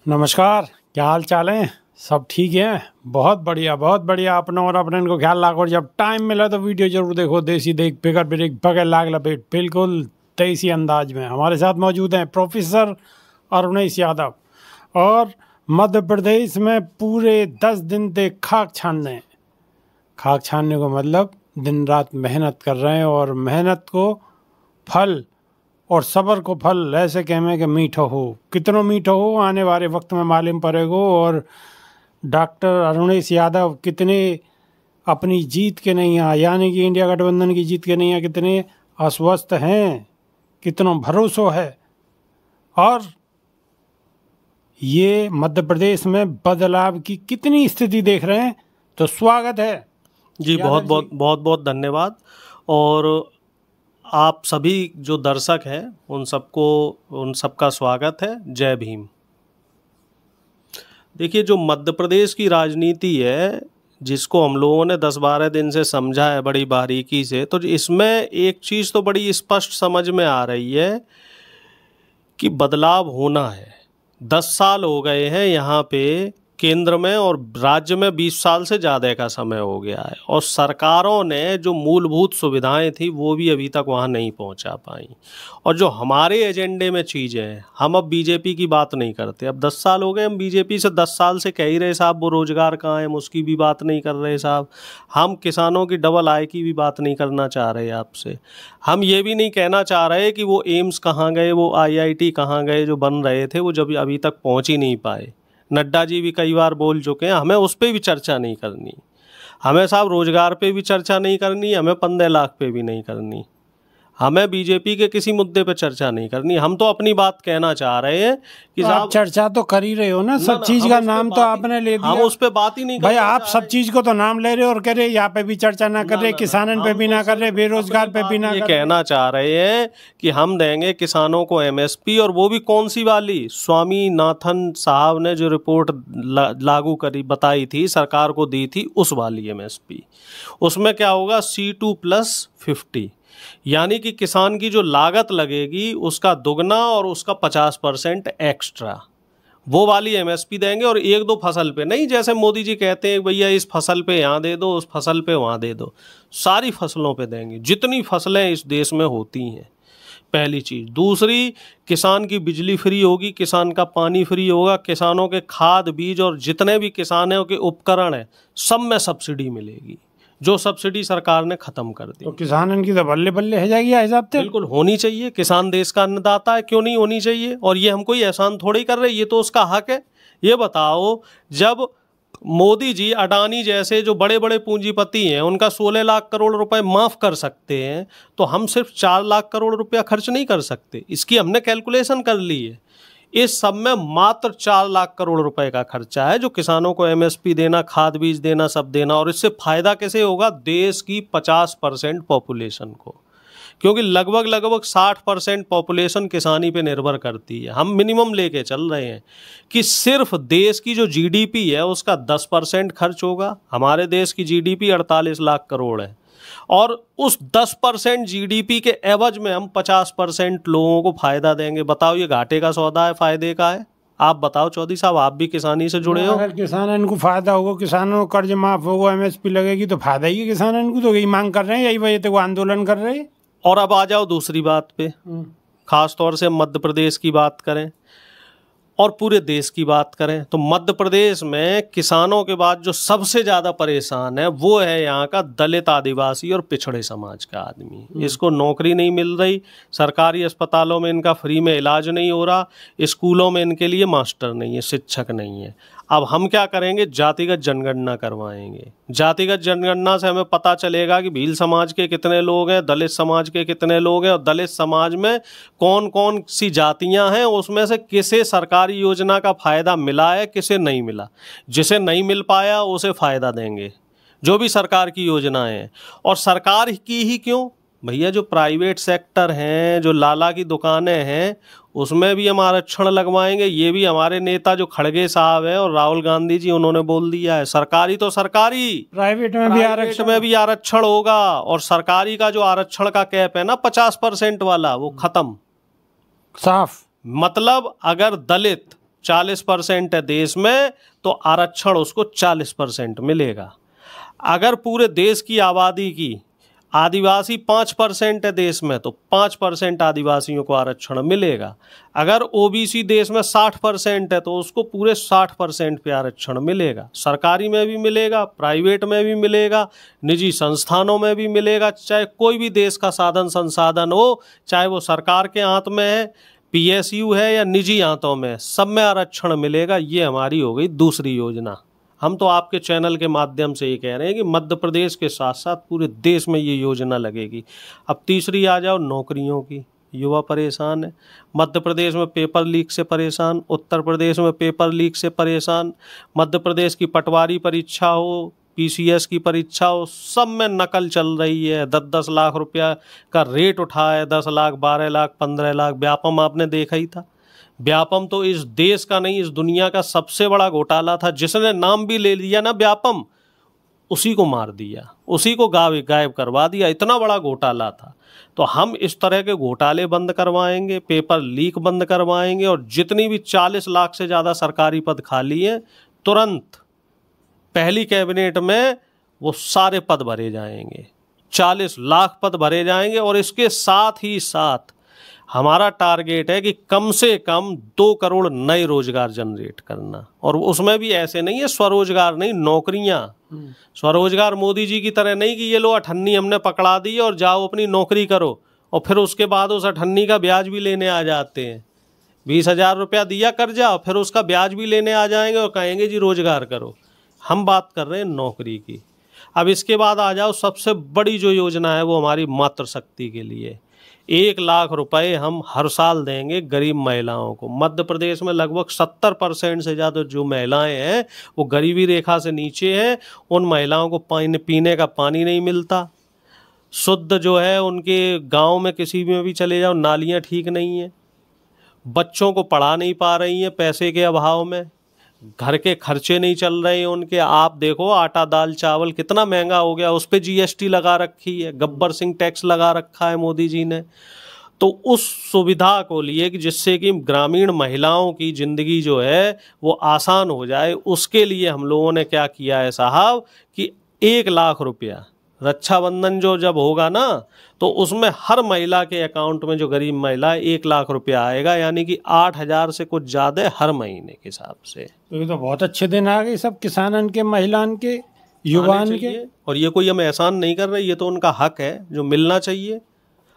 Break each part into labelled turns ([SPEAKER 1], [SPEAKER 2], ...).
[SPEAKER 1] नमस्कार, क्या हाल चाल है? सब ठीक है? बहुत बढ़िया। अपना और अपने को ख्याल रखो और जब टाइम मिला तो वीडियो जरूर देखो। देसी देख फिगर ब्रेक बगैर लाग लपेट बिल्कुल देसी अंदाज में। हमारे साथ मौजूद हैं प्रोफेसर अरुणेश यादव और मध्य प्रदेश में पूरे 10 दिन से खाक छानने को मतलब दिन रात मेहनत कर रहे हैं और मेहनत को फल और सब्र को फल ऐसे कहने के मीठो हो। कितनों मीठो हो आने वाले वक्त में मालूम पड़ेगा। और डॉक्टर अरुणेश यादव कितने अपनी जीत के नहीं हैं, यानी कि इंडिया गठबंधन की जीत के नहीं हैं, कितने अस्वस्थ हैं, कितना भरोसा है और ये मध्य प्रदेश में बदलाव की कितनी स्थिति देख रहे हैं। तो स्वागत है
[SPEAKER 2] जी, बहुत धन्यवाद। और आप सभी जो दर्शक हैं उन सबका स्वागत है। जय भीम। देखिए, जो मध्य प्रदेश की राजनीति है जिसको हम लोगों ने 10-12 दिन से समझा है बड़ी बारीकी से, तो इसमें एक चीज़ तो बड़ी स्पष्ट समझ में आ रही है कि बदलाव होना है। 10 साल हो गए हैं यहाँ पे केंद्र में और राज्य में 20 साल से ज़्यादा का समय हो गया है और सरकारों ने जो मूलभूत सुविधाएं थी वो भी अभी तक वहाँ नहीं पहुँचा पाई। और जो हमारे एजेंडे में चीज़ें हैं, हम अब बीजेपी की बात नहीं करते। अब 10 साल हो गए, हम बीजेपी से 10 साल से कह ही रहे साहब वो रोज़गार कहाँ है, हम उसकी भी बात नहीं कर रहे साहब। हम किसानों की डबल आय की भी बात नहीं करना चाह रहे आपसे। हम ये भी नहीं कहना चाह रहे कि वो एम्स कहाँ गए, वो IIT कहाँ गए जो बन रहे थे, वो जब अभी तक पहुँच ही नहीं पाए। नड्डा जी भी कई बार बोल चुके हैं, हमें उस पर भी चर्चा नहीं करनी। हमें साहब रोजगार पे भी चर्चा नहीं करनी, हमें 15 लाख पे भी नहीं करनी, हमें बीजेपी के किसी मुद्दे पे चर्चा नहीं करनी। हम तो अपनी बात कहना चाह रहे हैं कि
[SPEAKER 1] तो आप चर्चा तो कर ही रहे हो ना। सब चीज का नाम तो आपने ले दिया।
[SPEAKER 2] हम उस पे बात ही नहीं
[SPEAKER 1] भाई, आप सब चीज को तो नाम ले रहे हो और कह रहे यहाँ पे भी चर्चा ना कर रहे, किसानन पे भी ना कर रहे, बेरोजगार पे भी ना कर रहे।
[SPEAKER 2] कहना चाह रहे हैं कि हम देंगे किसानों को MSP, और वो भी कौन सी वाली? स्वामीनाथन साहब ने जो रिपोर्ट लागू करी बताई थी, सरकार को दी थी, उस वाली MSP। उसमें क्या होगा? C2+50, यानी कि किसान की जो लागत लगेगी उसका दुगना और उसका 50% एक्स्ट्रा, वो वाली MSP देंगे। और 1-2 फसल पे नहीं, जैसे मोदी जी कहते हैं भैया इस फसल पे यहाँ दे दो, उस फसल पे वहाँ दे दो। सारी फसलों पे देंगे, जितनी फसलें इस देश में होती हैं। पहली चीज़। दूसरी, किसान की बिजली फ्री होगी, किसान का पानी फ्री होगा, किसानों के खाद बीज और जितने भी किसानों के उपकरण हैं सब में सब्सिडी मिलेगी, जो सब्सिडी सरकार ने खत्म कर दी।
[SPEAKER 1] तो किसानन की तो बल्ले बल्ले है जाएगी हिसाब से।
[SPEAKER 2] बिल्कुल होनी चाहिए, किसान देश का अन्नदाता है, क्यों नहीं होनी चाहिए। और ये हम कोई एहसान थोड़ी कर रहे, ये तो उसका हक है। ये बताओ, जब मोदी जी अडानी जैसे जो बड़े बड़े पूंजीपति हैं उनका 16 लाख करोड़ रुपए माफ़ कर सकते हैं, तो हम सिर्फ 4 लाख करोड़ रुपया खर्च नहीं कर सकते? इसकी हमने कैलकुलेशन कर ली है। इस सब में मात्र 4 लाख करोड़ रुपए का खर्चा है, जो किसानों को MSP देना, खाद बीज देना, सब देना। और इससे फायदा कैसे होगा? देश की 50% पॉपुलेशन को, क्योंकि लगभग 60% पॉपुलेशन किसानी पे निर्भर करती है। हम मिनिमम लेके चल रहे हैं कि सिर्फ देश की जो GDP है उसका 10% खर्च होगा। हमारे देश की GDP 48 लाख करोड़ है और उस 10% GDP के एवज में हम 50% लोगों को फायदा देंगे। बताओ, ये घाटे का सौदा है, फायदे का है? आप बताओ चौधरी साहब, आप भी किसानी से जुड़े हो।
[SPEAKER 1] अगर किसानन को फायदा होगा, किसानों को कर्ज माफ होगा, MSP लगेगी तो फायदा ही है किसानन को। तो यही मांग कर रहे हैं, यही वजह से वो आंदोलन कर रहे हैं।
[SPEAKER 2] और अब आ जाओ दूसरी बात पे, खास तौर से मध्य प्रदेश की बात करें और पूरे देश की बात करें, तो मध्य प्रदेश में किसानों के बाद जो सबसे ज़्यादा परेशान है वो है यहाँ का दलित, आदिवासी और पिछड़े समाज का आदमी। इसको नौकरी नहीं मिल रही, सरकारी अस्पतालों में इनका फ्री में इलाज नहीं हो रहा, स्कूलों में इनके लिए मास्टर नहीं है, शिक्षक नहीं है। अब हम क्या करेंगे? जातिगत जनगणना करवाएंगे। जातिगत जनगणना से हमें पता चलेगा कि भील समाज के कितने लोग हैं, दलित समाज के कितने लोग हैं, और दलित समाज में कौन कौन सी जातियां हैं, उसमें से किसे सरकारी योजना का फ़ायदा मिला है, किसे नहीं मिला। जिसे नहीं मिल पाया उसे फ़ायदा देंगे, जो भी सरकार की योजनाएं हैं। और सरकार की ही क्यों भैया, जो प्राइवेट सेक्टर हैं, जो लाला की दुकानें हैं, उसमें भी हम आरक्षण लगवाएंगे। ये भी हमारे नेता जो खड़गे साहब हैं और राहुल गांधी जी, उन्होंने बोल दिया है सरकारी तो सरकारी,
[SPEAKER 1] प्राइवेट में भी
[SPEAKER 2] आरक्षण होगा। और सरकारी का जो आरक्षण का कैप है ना 50% वाला, वो खत्म,
[SPEAKER 1] साफ।
[SPEAKER 2] मतलब अगर दलित 40% है देश में तो आरक्षण उसको 40% मिलेगा। अगर पूरे देश की आबादी की आदिवासी 5% है देश में तो 5% आदिवासियों को आरक्षण मिलेगा। अगर ओबीसी देश में 60% है तो उसको पूरे 60% पे आरक्षण मिलेगा। सरकारी में भी मिलेगा, प्राइवेट में भी मिलेगा, निजी संस्थानों में भी मिलेगा। चाहे कोई भी देश का साधन संसाधन हो, चाहे वो सरकार के हाथ में है, पीएसयू है या निजी हाथों में, सब में आरक्षण मिलेगा। ये हमारी हो गई दूसरी योजना। हम तो आपके चैनल के माध्यम से ये कह रहे हैं कि मध्य प्रदेश के साथ साथ पूरे देश में ये योजना लगेगी। अब तीसरी आ जाओ नौकरियों की। युवा परेशान है, मध्य प्रदेश में पेपर लीक से परेशान, उत्तर प्रदेश में पेपर लीक से परेशान, मध्य प्रदेश की पटवारी परीक्षा हो, पीसीएस की परीक्षा हो, सब में नकल चल रही है। 10-10 लाख रुपया का रेट उठा है, 10 लाख, 12 लाख, 15 लाख। व्यापम आपने देखा ही था। व्यापम तो इस देश का नहीं, इस दुनिया का सबसे बड़ा घोटाला था। जिसने नाम भी ले लिया ना व्यापम, उसी को मार दिया, उसी को गायब करवा दिया। इतना बड़ा घोटाला था। तो हम इस तरह के घोटाले बंद करवाएंगे, पेपर लीक बंद करवाएंगे, और जितनी भी 40 लाख से ज़्यादा सरकारी पद खाली हैं, तुरंत पहली कैबिनेट में वो सारे पद भरे जाएंगे। 40 लाख पद भरे जाएंगे। और इसके साथ ही साथ हमारा टारगेट है कि कम से कम 2 करोड़ नए रोजगार जनरेट करना। और उसमें भी ऐसे नहीं है स्वरोजगार नहीं, नौकरियां। स्वरोजगार मोदी जी की तरह नहीं कि ये लो अठन्नी हमने पकड़ा दी और जाओ अपनी नौकरी करो, और फिर उसके बाद उस अठन्नी का ब्याज भी लेने आ जाते हैं। 20,000 रुपया दिया कर्जा, फिर उसका ब्याज भी लेने आ जाएंगे और कहेंगे जी रोजगार करो। हम बात कर रहे हैं नौकरी की। अब इसके बाद आ जाओ सबसे बड़ी जो योजना है वो हमारी मातृशक्ति के लिए। 1 लाख रुपए हम हर साल देंगे गरीब महिलाओं को। मध्य प्रदेश में लगभग 70% से ज़्यादा जो महिलाएं हैं वो गरीबी रेखा से नीचे हैं। उन महिलाओं को पीने का पानी नहीं मिलता, शुद्ध जो है उनके गांव में किसी में भी चले जाओ नालियां ठीक नहीं हैं, बच्चों को पढ़ा नहीं पा रही हैं पैसे के अभाव में, घर के खर्चे नहीं चल रहे हैं उनके। आप देखो आटा दाल चावल कितना महंगा हो गया, उस पर जीएसटी लगा रखी है, गब्बर सिंह टैक्स लगा रखा है मोदी जी ने। तो उस सुविधा को लिए कि जिससे कि ग्रामीण महिलाओं की ज़िंदगी जो है वो आसान हो जाए, उसके लिए हम लोगों ने क्या किया है साहब कि 1 लाख रुपया रक्षाबंधन जो जब होगा ना तो उसमें हर महिला के अकाउंट में, जो गरीब महिला है, 1 लाख रुपया आएगा, यानी कि 8,000 से कुछ ज़्यादा हर महीने के हिसाब से।
[SPEAKER 1] तो ये तो बहुत अच्छे दिन आ गए सब किसानन के, महिलान के, युवान के।
[SPEAKER 2] और ये कोई हम एहसान नहीं कर रहे, ये तो उनका हक है जो मिलना चाहिए।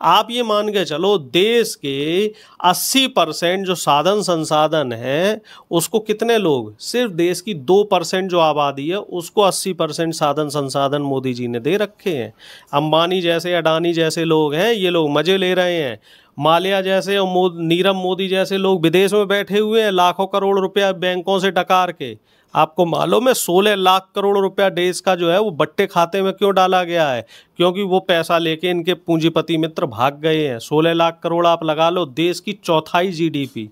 [SPEAKER 2] आप ये मान के चलो देश के 80% जो साधन संसाधन है उसको कितने लोग, सिर्फ देश की 2% जो आबादी है उसको 80% साधन संसाधन मोदी जी ने दे रखे हैं। अंबानी जैसे, अडानी जैसे लोग हैं, ये लोग मजे ले रहे हैं। माल्या जैसे और नीरव मोदी जैसे लोग विदेश में बैठे हुए हैं, लाखों करोड़ रुपया बैंकों से डकार के। आपको मालूम है 16 लाख करोड़ रुपया देश का जो है वो बट्टे खाते में क्यों डाला गया है? क्योंकि वो पैसा लेके इनके पूंजीपति मित्र भाग गए हैं। 16 लाख करोड़ आप लगा लो, देश की चौथाई जीडीपी,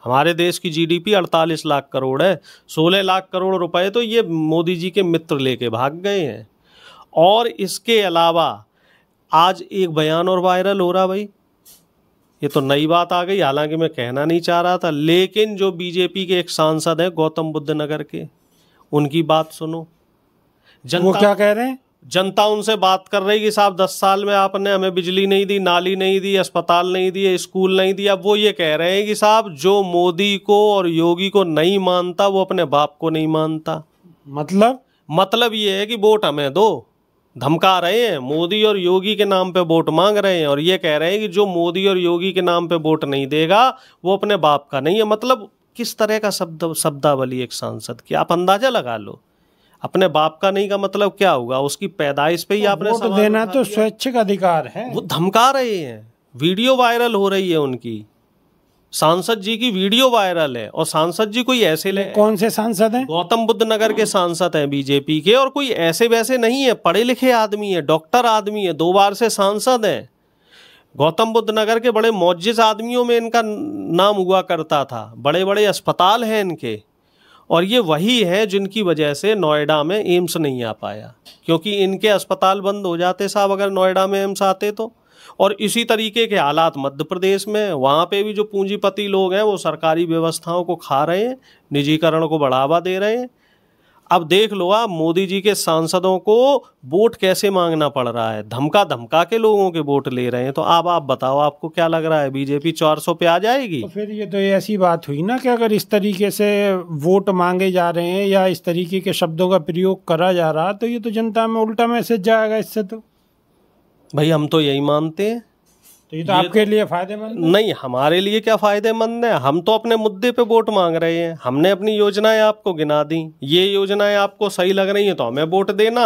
[SPEAKER 2] हमारे देश की जीडीपी 48 लाख करोड़ है। 16 लाख करोड़ रुपए तो ये मोदी जी के मित्र लेके भाग गए हैं। और इसके अलावा आज एक बयान और वायरल हो रहा, भाई ये तो नई बात आ गई, हालांकि मैं कहना नहीं चाह रहा था, लेकिन जो बीजेपी के एक सांसद हैं गौतम बुद्ध नगर के, उनकी बात सुनो।
[SPEAKER 1] वो क्या कह रहे हैं?
[SPEAKER 2] जनता उनसे बात कर रही कि साहब 10 साल में आपने हमें बिजली नहीं दी, नाली नहीं दी, अस्पताल नहीं दिए, स्कूल नहीं दिया। वो ये कह रहे हैं कि साहब जो मोदी को और योगी को नहीं मानता वो अपने बाप को नहीं मानता। मतलब ये है कि वोट हमें दो। धमका रहे हैं, मोदी और योगी के नाम पे वोट मांग रहे हैं, और ये कह रहे हैं कि जो मोदी और योगी के नाम पे वोट नहीं देगा वो अपने बाप का नहीं है। मतलब किस तरह का शब्दावली एक सांसद की, आप अंदाजा लगा लो। अपने बाप का नहीं का मतलब क्या होगा? उसकी पैदाइश पे ही आपने
[SPEAKER 1] वोट देना तो स्वैच्छिक अधिकार है।
[SPEAKER 2] वो धमका रहे हैं, वीडियो वायरल हो रही है उनकी, सांसद जी की वीडियो वायरल है। और सांसद जी कोई ऐसे
[SPEAKER 1] कौन से सांसद हैं?
[SPEAKER 2] गौतम बुद्ध नगर के सांसद हैं बीजेपी के, और कोई ऐसे वैसे नहीं है, पढ़े लिखे आदमी है, डॉक्टर आदमी है, 2 बार से सांसद हैं। गौतम बुद्ध नगर के बड़े मौजिज़ आदमियों में इनका नाम हुआ करता था, बड़े बड़े अस्पताल हैं इनके। और ये वही है जिनकी वजह से नोएडा में एम्स नहीं आ पाया, क्योंकि इनके अस्पताल बंद हो जाते साहब अगर नोएडा में एम्स आते तो। और इसी तरीके के हालात मध्य प्रदेश में, वहाँ पे भी जो पूंजीपति लोग हैं वो सरकारी व्यवस्थाओं को खा रहे हैं, निजीकरण को बढ़ावा दे रहे हैं। अब देख लो आप, मोदी जी के सांसदों को वोट कैसे मांगना पड़ रहा है, धमका धमका के लोगों के वोट ले रहे हैं। तो अब आप बताओ, आपको क्या लग रहा है, बीजेपी 400 पे आ जाएगी?
[SPEAKER 1] तो फिर ये तो ऐसी बात हुई ना कि अगर इस तरीके से वोट मांगे जा रहे हैं या इस तरीके के शब्दों का प्रयोग करा जा रहा, तो ये तो जनता में उल्टा मैसेज जाएगा इससे। तो
[SPEAKER 2] भाई हम तो यही मानते हैं।
[SPEAKER 1] तो ये तो आपके लिए फायदेमंद
[SPEAKER 2] नहीं, हमारे लिए क्या फायदेमंद है? हम तो अपने मुद्दे पे वोट मांग रहे हैं। हमने अपनी योजनाएं आपको गिना दी, ये योजनाएं आपको सही लग रही हैं तो हमें वोट देना,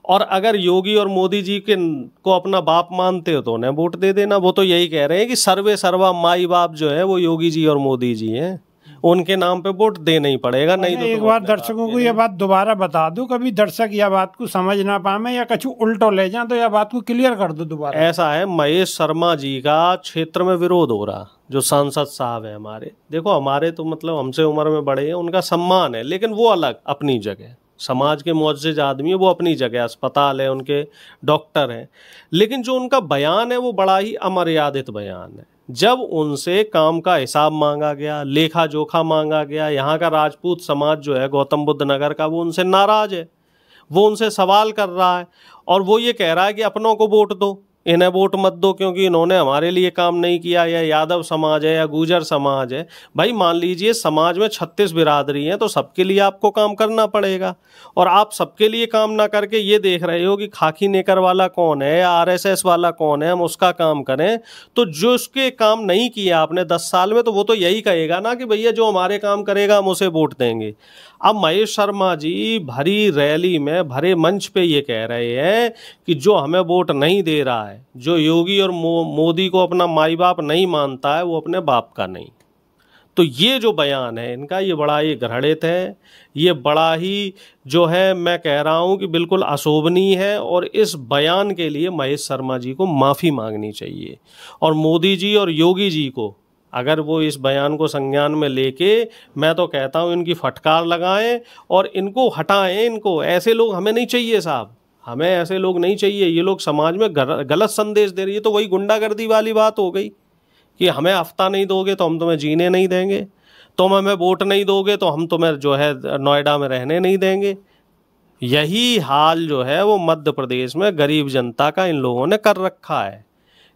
[SPEAKER 2] और अगर योगी और मोदी जी के को अपना बाप मानते हो तो उन्हें वोट दे देना। वो तो यही कह रहे हैं कि सर्वे सर्वा माई बाप जो है वो योगी जी और मोदी जी हैं, उनके नाम पे वोट देना ही पड़ेगा। नहीं तो
[SPEAKER 1] एक बार दर्शकों को यह बात दोबारा बता दो, कभी दर्शक यह बात को समझ ना पाए या कुछ उल्टो ले जाए, तो यह बात को क्लियर कर दो दोबारा।
[SPEAKER 2] ऐसा है, महेश शर्मा जी का क्षेत्र में विरोध हो रहा, जो सांसद साहब है हमारे। देखो हमारे तो मतलब हमसे उम्र में बड़े हैं, उनका सम्मान है, लेकिन वो अलग अपनी जगह, समाज के मुअज़्ज़िज़ आदमी है, वो अपनी जगह, अस्पताल है उनके, डॉक्टर हैं। लेकिन जो उनका बयान है वो बड़ा ही अमर्यादित बयान है। जब उनसे काम का हिसाब मांगा गया, लेखा जोखा मांगा गया, यहाँ का राजपूत समाज जो है गौतम बुद्ध नगर का, वो उनसे नाराज है, वो उनसे सवाल कर रहा है, और वो ये कह रहा है कि अपनों को वोट दो, इन्हें वोट मत दो क्योंकि इन्होंने हमारे लिए काम नहीं किया, या यादव समाज है या गुर्जर समाज है। भाई मान लीजिए समाज में 36 बिरादरी हैं, तो सबके लिए आपको काम करना पड़ेगा, और आप सबके लिए काम ना करके ये देख रहे हो कि खाकी नेकर वाला कौन है या आरएसएस वाला कौन है, हम उसका काम करें। तो जो उसके काम नहीं किया आपने 10 साल में, तो वो तो यही कहेगा ना कि भैया जो हमारे काम करेगा हम उसे वोट देंगे। अब महेश शर्मा जी भरी रैली में, भरे मंच पे ये कह रहे हैं कि जो हमें वोट नहीं दे रहा है, जो योगी और मोदी को अपना माई बाप नहीं मानता है, वो अपने बाप का नहीं। तो ये जो बयान है इनका, ये बड़ा ही घृणित है, ये बड़ा ही जो है, मैं कह रहा हूँ कि बिल्कुल अशोभनीय है, और इस बयान के लिए महेश शर्मा जी को माफ़ी मांगनी चाहिए। और मोदी जी और योगी जी को अगर वो इस बयान को संज्ञान में लेके, मैं तो कहता हूँ इनकी फटकार लगाएं और इनको हटाएं। इनको, ऐसे लोग हमें नहीं चाहिए साहब, हमें ऐसे लोग नहीं चाहिए। ये लोग समाज में गलत संदेश दे रही है। तो वही गुंडागर्दी वाली बात हो गई कि हमें हफ्ता नहीं दोगे तो हम तुम्हें जीने नहीं देंगे, तुम हमें वोट नहीं दोगे तो हम तुम्हें जो है नोएडा में रहने नहीं देंगे। यही हाल जो है वो मध्य प्रदेश में गरीब जनता का इन लोगों ने कर रखा है।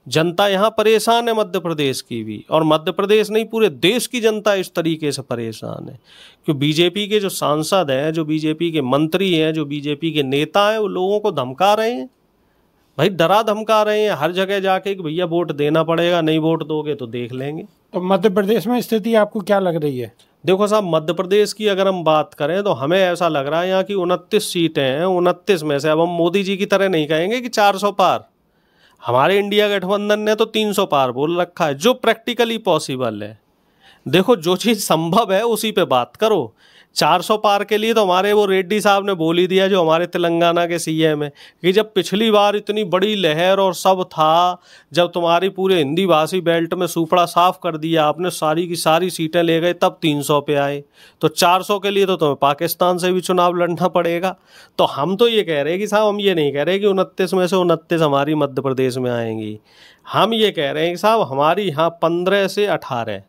[SPEAKER 2] जनता यहाँ परेशान है, मध्य प्रदेश की भी, और मध्य प्रदेश नहीं पूरे देश की जनता इस तरीके से परेशान है कि बीजेपी के जो सांसद हैं, जो बीजेपी के मंत्री हैं, जो बीजेपी के नेता हैं, वो लोगों को धमका रहे हैं। भाई डरा धमका रहे हैं हर जगह जाके कि भैया वोट देना पड़ेगा, नहीं वोट दोगे तो देख लेंगे।
[SPEAKER 1] तो मध्य प्रदेश में स्थिति आपको क्या लग रही है?
[SPEAKER 2] देखो साहब, मध्य प्रदेश की अगर हम बात करें तो हमें ऐसा लग रहा है यहाँ की 29 सीटें हैं, 29 में से अब हम मोदी जी की तरह नहीं कहेंगे कि 400 पार। हमारे इंडिया गठबंधन ने तो 300 पार बोल रखा है, जो प्रैक्टिकली पॉसिबल है। देखो जो चीज़ संभव है उसी पे बात करो। 400 पार के लिए तो हमारे वो रेड्डी साहब ने बोल ही दिया, जो हमारे तेलंगाना के सीएम है, कि जब पिछली बार इतनी बड़ी लहर और सब था, जब तुम्हारी पूरे हिंदी भाषी बेल्ट में सुपड़ा साफ कर दिया आपने, सारी की सारी सीटें ले गए, तब 300 पे आए। तो 400 के लिए तो तुम्हें पाकिस्तान से भी चुनाव लड़ना पड़ेगा। तो हम तो ये कह रहे हैं कि साहब, हम ये नहीं कह रहे कि 29 में से 29 हमारी मध्य प्रदेश में आएंगी। हम ये कह रहे हैं कि साहब हमारी यहाँ 15 से 18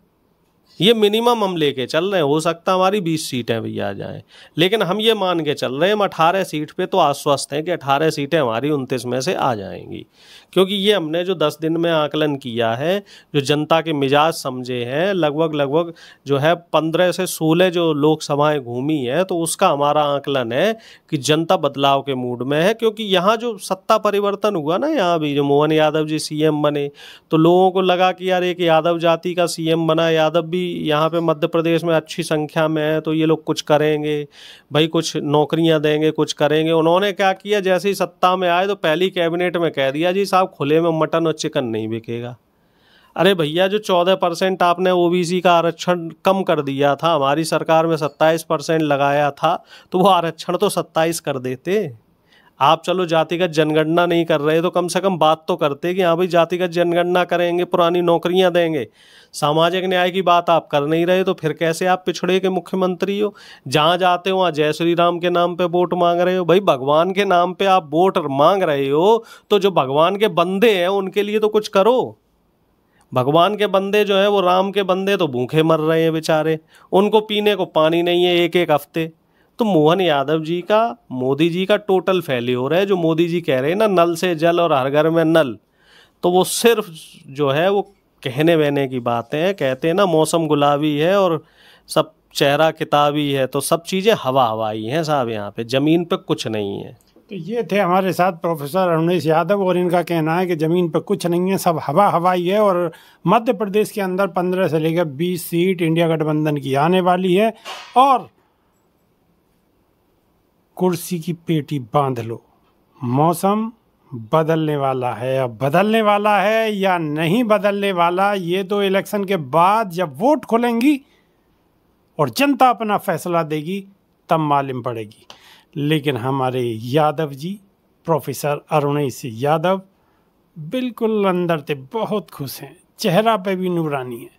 [SPEAKER 2] ये मिनिमम हम लेके चल रहे हैं। हो सकता है हमारी 20 सीटें भी आ जाएं, लेकिन हम ये मान के चल रहे हैं, हम 18 सीट पे तो आश्वस्त हैं कि 18 सीटें हमारी 29 में से आ जाएंगी। क्योंकि ये हमने जो 10 दिन में आकलन किया है, जो जनता के मिजाज समझे हैं, लगभग जो है 15 से 16 जो लोकसभाएं घूमी है, तो उसका हमारा आकलन है कि जनता बदलाव के मूड में है। क्योंकि यहाँ जो सत्ता परिवर्तन हुआ ना, यहाँ भी जो मोहन यादव जी सीएम बने, तो लोगों को लगा कि यार एक यादव जाति का सीएम बना, यादव भी यहाँ पे मध्य प्रदेश में अच्छी संख्या में है, तो ये लोग कुछ करेंगे भाई, कुछ नौकरियां देंगे, कुछ करेंगे। उन्होंने क्या किया, जैसे ही सत्ता में आए तो पहली कैबिनेट में कह दिया, जी साहब खुले में मटन और चिकन नहीं बिकेगा। अरे भैया, जो 14% आपने ओबीसी का आरक्षण कम कर दिया था, हमारी सरकार में 27% लगाया था, तो वो आरक्षण तो 27 कर देते। आप चलो जातिगत जनगणना नहीं कर रहे तो कम से कम बात तो करते कि हाँ भाई जातिगत जनगणना करेंगे, पुरानी नौकरियां देंगे। सामाजिक न्याय की बात आप कर नहीं रहे तो फिर कैसे आप पिछड़े के मुख्यमंत्री हो? जहां जाते हो वहां जय श्री राम के नाम पे वोट मांग रहे हो। भाई भगवान के नाम पे आप वोट मांग रहे हो तो जो भगवान के बंदे हैं उनके लिए तो कुछ करो। भगवान के बंदे जो है वो राम के बंदे तो भूखे मर रहे हैं बेचारे, उनको पीने को पानी नहीं है एक एक हफ्ते। तो मोहन यादव जी का, मोदी जी का टोटल फेल्योर है। जो मोदी जी कह रहे हैं ना नल से जल और हर घर में नल, तो वो सिर्फ जो है वो कहने बहने की बातें हैं। कहते हैं ना मौसम गुलाबी है और सब चेहरा किताबी है, तो सब चीज़ें हवा हवाई हैं साहब, यहाँ पे ज़मीन पे कुछ नहीं है।
[SPEAKER 1] तो ये थे हमारे साथ प्रोफेसर अरुणेश यादव, और इनका कहना है कि ज़मीन पर कुछ नहीं है, सब हवा हवाई है। और मध्य प्रदेश के अंदर 15 से लेकर 20 सीट इंडिया गठबंधन की आने वाली है, और कुर्सी की पेटी बांध लो, मौसम बदलने वाला है। अब बदलने वाला है या नहीं बदलने वाला, ये तो इलेक्शन के बाद जब वोट खुलेंगी और जनता अपना फैसला देगी तब मालूम पड़ेगी। लेकिन हमारे यादव जी, प्रोफेसर अरुणेश यादव, बिल्कुल अंदर से बहुत खुश हैं, चेहरा पे भी नूरानी है।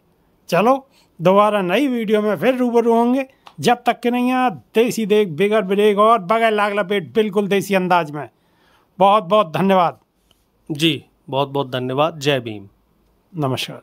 [SPEAKER 1] चलो दोबारा नई वीडियो में फिर रूबरू होंगे। जब तक के नहीं आ देसी देख बिगर ब्रेक और बगैर लाग लपेट बिल्कुल देसी अंदाज में। बहुत बहुत धन्यवाद
[SPEAKER 2] जी, बहुत बहुत धन्यवाद। जय भीम।
[SPEAKER 1] नमस्कार।